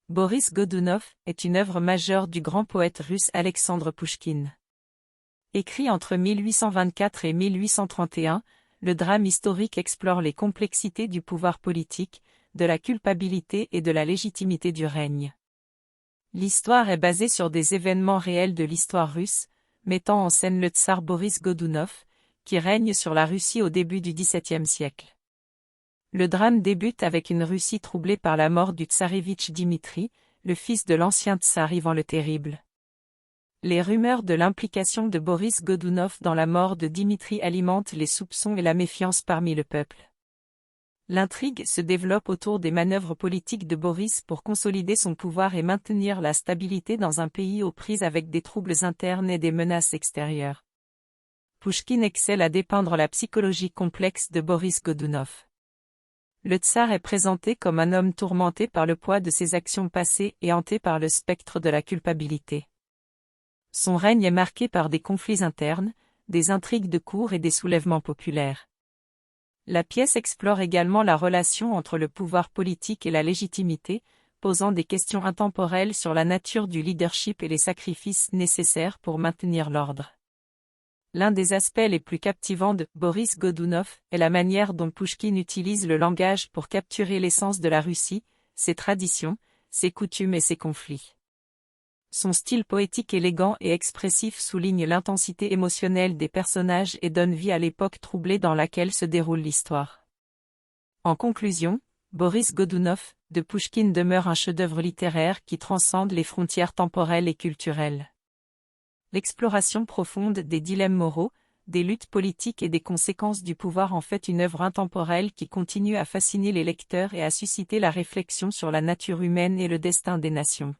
Boris Godunov est une œuvre majeure du grand poète russe Alexandre Pouchkine. Écrit entre 1824 et 1831, le drame historique explore les complexités du pouvoir politique, de la culpabilité et de la légitimité du règne. L'histoire est basée sur des événements réels de l'histoire russe, mettant en scène le tsar Boris Godunov, qui règne sur la Russie au début du XVIIe siècle. Le drame débute avec une Russie troublée par la mort du tsarévitch Dimitri, le fils de l'ancien tsar Ivan le Terrible. Les rumeurs de l'implication de Boris Godunov dans la mort de Dimitri alimentent les soupçons et la méfiance parmi le peuple. L'intrigue se développe autour des manœuvres politiques de Boris pour consolider son pouvoir et maintenir la stabilité dans un pays aux prises avec des troubles internes et des menaces extérieures. Pouchkine excelle à dépeindre la psychologie complexe de Boris Godunov. Le tsar est présenté comme un homme tourmenté par le poids de ses actions passées et hanté par le spectre de la culpabilité. Son règne est marqué par des conflits internes, des intrigues de cour et des soulèvements populaires. La pièce explore également la relation entre le pouvoir politique et la légitimité, posant des questions intemporelles sur la nature du leadership et les sacrifices nécessaires pour maintenir l'ordre. L'un des aspects les plus captivants de Boris Godunov est la manière dont Pouchkine utilise le langage pour capturer l'essence de la Russie, ses traditions, ses coutumes et ses conflits. Son style poétique élégant et expressif souligne l'intensité émotionnelle des personnages et donne vie à l'époque troublée dans laquelle se déroule l'histoire. En conclusion, Boris Godunov, de Pouchkine demeure un chef-d'œuvre littéraire qui transcende les frontières temporelles et culturelles. L'exploration profonde des dilemmes moraux, des luttes politiques et des conséquences du pouvoir en fait une œuvre intemporelle qui continue à fasciner les lecteurs et à susciter la réflexion sur la nature humaine et le destin des nations.